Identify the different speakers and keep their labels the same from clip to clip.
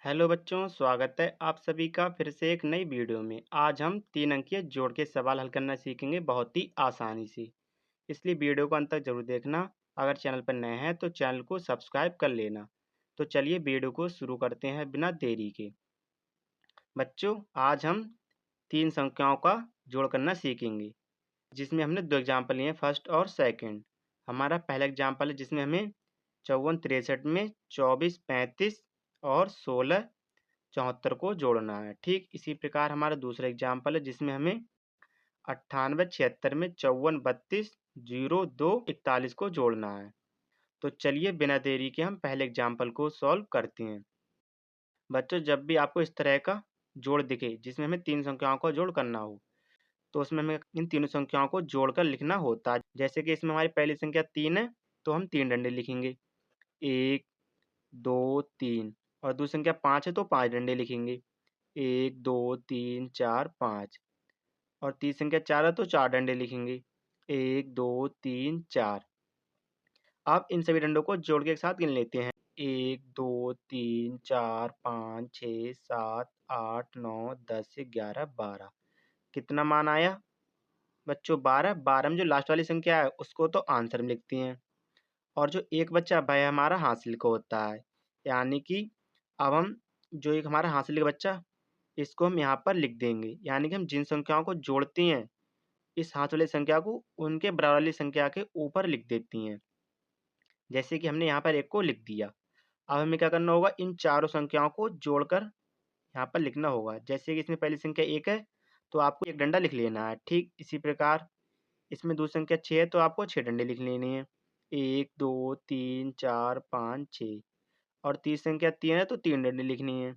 Speaker 1: Hello बच्चों, स्वागत है आप सभी का फिर से एक नई वीडियो में। आज हम 3 अंकीय जोड़ के सवाल हल करना सीखेंगे बहुत ही आसानी से। इसलिए वीडियो को अंत तक जरूर देखना। अगर चैनल पर नए हैं तो चैनल को सब्सक्राइब कर लेना। तो चलिए वीडियो को शुरू करते हैं बिना देरी के। बच्चों, आज हम 3 संख्याओं का जोड़ करना सीखेंगे, जिसमें हमने 2 एग्जाम्पल लिए हैं, फर्स्ट और सेकंड। हमारा पहला एग्जाम्पल है जिसमें हमें 54 63 में 24 35 और 16 74 को जोड़ना है। ठीक इसी प्रकार हमारा दूसरा एग्जाम्पल है जिसमें हमें 98 76 में 54 32 02 41 को जोड़ना है। तो चलिए बिना देरी के हम पहले एग्जाम्पल को सॉल्व करते हैं। बच्चों, जब भी आपको इस तरह का जोड़ दिखे जिसमें हमें 3 संख्याओं का जोड़ करना हो, तो उसमें हमें इन तीनों संख्याओं को जोड़कर लिखना होता है। जैसे कि इसमें हमारी पहली संख्या 3 है, तो हम 3 डंडे लिखेंगे, 1 2 3। और दूसरी संख्या 5 है तो 5 डंडे लिखेंगे, 1 2 3 4 5। और तीसरी संख्या 4 है तो 4 डंडे लिखेंगे, 1 2 3 4। आप इन सभी डंडों को जोड़ के एक साथ गिन लेते हैं, 1 2 3 4 5 6 7 8 9 10 11 12। कितना मान आया बच्चों? 12। 12 में जो लास्ट वाली संख्या है उसको तो आंसर में लिखते हैं, और जो एक बच्चा वह हमारा हासिल का होता है। यानी कि अब हम जो एक हमारा हासिल का बच्चा, इसको हम यहाँ पर लिख देंगे। यानी कि हम जिन संख्याओं को जोड़ते हैं, इस हाथ वाली संख्या को उनके बराबर वाली संख्या के ऊपर लिख देती हैं। जैसे कि हमने यहाँ पर 1 को लिख दिया। अब हमें क्या करना होगा? इन चारों संख्याओं को जोड़कर यहाँ पर लिखना होगा। जैसे कि इसमें पहली संख्या 1 है, तो आपको 1 डंडा लिख लेना है। ठीक इसी प्रकार इसमें दूसरी संख्या 6 है, तो आपको 6 डंडे लिख लेने हैं, 1 2 3 4 5 6। और तीसरी संख्या 3 है, तो 3 डंडे लिखनी है,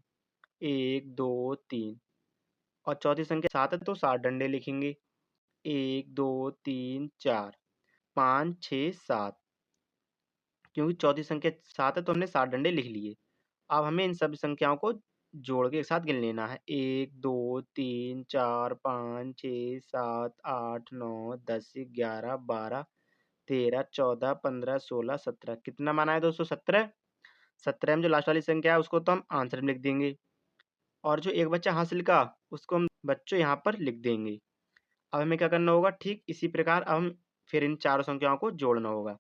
Speaker 1: 1 2 3। और चौथी संख्या 7 है, तो 7 डंडे लिखेंगे, 1 2 3 4 5 6 7। क्योंकि चौथी संख्या 7 है तो हमने 7 डंडे लिख लिए। अब हमें इन सभी संख्याओं को जोड़ के एक साथ गिन लेना है, 1 2 3 4 5 6 7 8 9 10 11 12 13 14 15 16 17। कितना माना है दोस्तों? 17। 17 में जो लास्ट वाली संख्या है उसको तो हम आंसर में लिख देंगे, और जो एक बच्चा हासिल का उसको हम बच्चों यहाँ पर लिख देंगे। अब हमें क्या करना होगा? ठीक इसी प्रकार अब हम फिर इन चारों संख्याओं को जोड़ना होगा।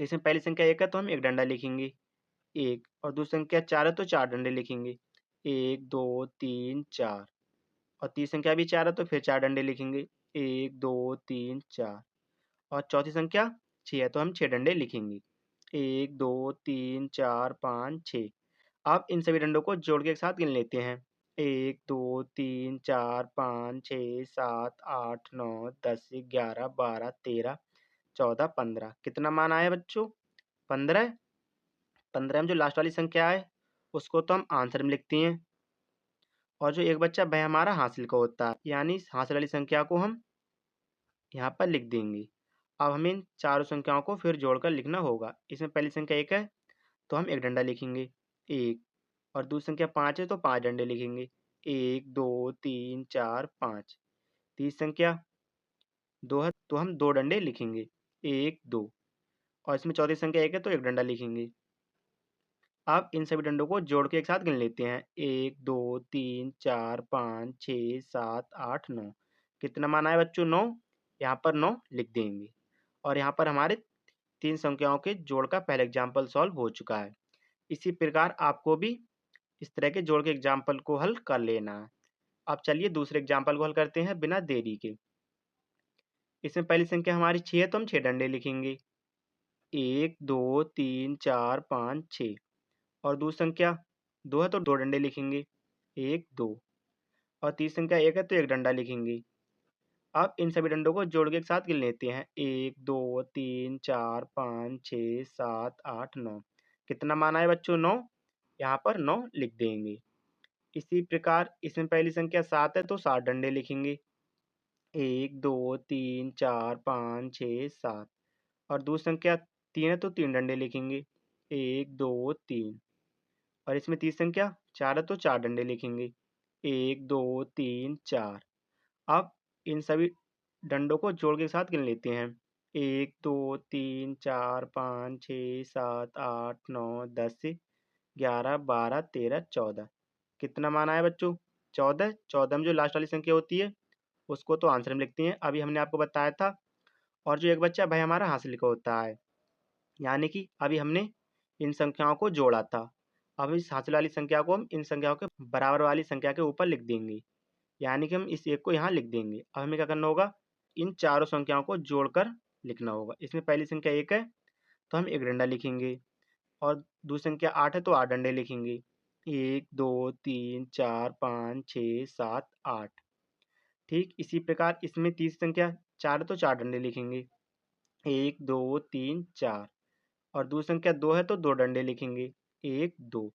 Speaker 1: इसमें पहली संख्या 1 है तो हम 1 डंडा लिखेंगे, 1। और दूसरी संख्या 4 है तो 4 डंडे लिखेंगे, 1 2 3 4। और तीसरी संख्या भी 4 है तो फिर 4 डंडे लिखेंगे, 1 2 3 4। और चौथी संख्या 6 है तो हम 6 डंडे लिखेंगे, 1 2 3 4 5 6। आप इन सभी डंडों को जोड़ के एक साथ गिन लेते हैं, 1 2 3 4 5 6 7 8 9 10 11 12 13 14 15। कितना मान आया बच्चों? 15। 15 में जो लास्ट वाली संख्या है उसको तो हम आंसर में लिखते हैं, और जो एक बच्चा वह हमारा हासिल का होता है। यानी इस हासिल वाली संख्या को हम यहाँ पर लिख देंगे। अब हमें इन चारों संख्याओं को फिर जोड़कर लिखना होगा। इसमें पहली संख्या 1 है तो हम 1 डंडा लिखेंगे, 1। और दूसरी संख्या 5 है तो 5 डंडे लिखेंगे, 1 2 3 4 5। तीसरी संख्या 2 है तो हम 2 डंडे लिखेंगे, 1 2। और इसमें चौथी संख्या 1 है तो 1 डंडा लिखेंगे। अब इन सभी डंडों को जोड़ के एक साथ गिन लेते हैं, 1 2 3 4 5 6 7 8 9। कितना माना है बच्चों? 9। यहाँ पर 9 लिख देंगे, और यहाँ पर हमारे 3 संख्याओं के जोड़ का पहला एग्जाम्पल सॉल्व हो चुका है। इसी प्रकार आपको भी इस तरह के जोड़ के एग्जाम्पल को हल कर लेना है। अब चलिए दूसरे एग्जाम्पल को हल करते हैं बिना देरी के। इसमें पहली संख्या हमारी 6 है तो हम 6 डंडे लिखेंगे, 1 2 3 4 5 6। और दूसरी संख्या 2 है तो 2 डंडे लिखेंगे, 1 2। और तीसरी संख्या 1 है तो 1 डंडा लिखेंगे। अब इन सभी डंडों को जोड़ के एक साथ गिन लेते हैं, 1 2 3 4 5 6 7 8 9। कितना माना है बच्चों? 9। यहाँ पर 9 लिख देंगे। इसी प्रकार इसमें पहली संख्या 7 है तो 7 डंडे लिखेंगे, 1 2 3 4 5 6 7। और दूसरी संख्या 3 है तो 3 डंडे लिखेंगे, 1 2 3। और इसमें तीसरी संख्या 4 है तो 4 डंडे लिखेंगे, 1 2 3 4। अब इन सभी डंडों को जोड़ के साथ गिन लेते हैं, 1 2 3 4 5 6 7 8 9 10 11, 12, 13, 14। कितना मान आया बच्चों? 14। 14 में जो लास्ट वाली संख्या होती है उसको तो आंसर में लिखते हैं, अभी हमने आपको बताया था। और जो एक बच्चा भाई हमारा हासिल का होता है, यानी कि अभी हमने इन संख्याओं को जोड़ा था। अब इस हासिल वाली संख्या को हम इन संख्याओं के बराबर वाली संख्या के ऊपर लिख देंगे, यानी कि हम इस एक को यहाँ लिख देंगे। अब हमें क्या करना होगा? इन चारों संख्याओं को जोड़कर लिखना होगा। इसमें पहली संख्या 1 है तो हम एक डंडा लिखेंगे, और दूसरी संख्या 8 है तो 8 डंडे लिखेंगे। 1, 2, 3, 4, 5, 6, 7, 8। ठीक इसी प्रकार इसमें तीसरी संख्या 4 है तो 4 डंडे लिखेंगे। 1, 2, 3, 4। और दूसरी संख्या 2 है तो 2 डंडे लिखेंगे। 1, 2।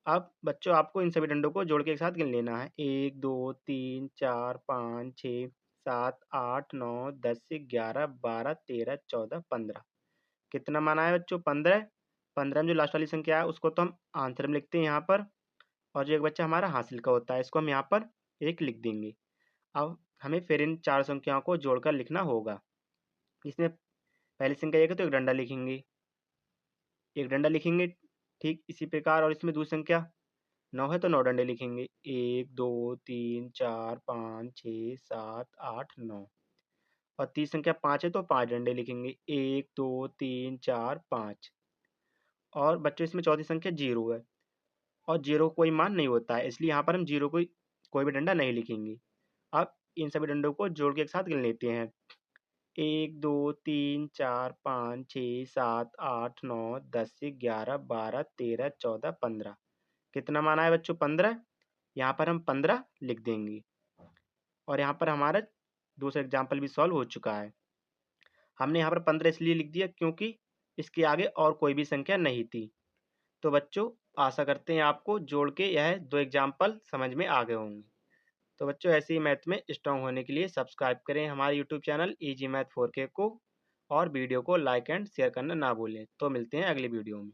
Speaker 1: अब बच्चों आपको इन सभी डंडों को जोड़ के एक साथ गिन लेना है। 1, 2, 3, 4, 5, 6, 7, 8, 9, 10, 11, 12, 13, 14, 15। कितना माना है बच्चों? 15। 15 में जो लास्ट वाली संख्या है उसको तो हम आंसर में लिखते हैं यहाँ पर, और जो एक बच्चा हमारा हासिल का होता है इसको हम यहाँ पर 1 लिख देंगे। अब हमें फिर इन चार संख्याओं को जोड़कर लिखना होगा। इसमें पहली संख्या 1 है तो एक डंडा लिखेंगे, एक डंडा लिखेंगे। ठीक इसी प्रकार, और इसमें दूसरी संख्या 9 है तो 9 डंडे लिखेंगे। 1, 2, 3, 4, 5, 6, 7, 8, 9। और तीसरी संख्या 5 है तो 5 डंडे लिखेंगे। 1, 2, 3, 4, 5। और बच्चों इसमें चौथी संख्या 0 है, और 0 कोई मान नहीं होता है, इसलिए यहाँ पर हम 0 कोई भी डंडा नहीं लिखेंगे। अब इन सभी डंडों को जोड़ के एक साथ गिन लेते हैं। 1, 2, 3, 4, 5, 6, 7, 8, 9, 10, 11, 12, 13, 14, 15। कितना माना है बच्चों? 15। यहाँ पर हम 15 लिख देंगे, और यहाँ पर हमारा दूसरा एग्जाम्पल भी सॉल्व हो चुका है। हमने यहाँ पर 15 इसलिए लिख दिया क्योंकि इसके आगे और कोई भी संख्या नहीं थी। तो बच्चों आशा करते हैं आपको जोड़ के यह 2 एग्जाम्पल समझ में आ गए होंगे। तो बच्चों ऐसे ही मैथ में स्ट्रॉन्ग होने के लिए सब्सक्राइब करें हमारे YouTube channel easy math 4K को, और वीडियो को लाइक एंड शेयर करना ना भूलें। तो मिलते हैं अगली वीडियो में।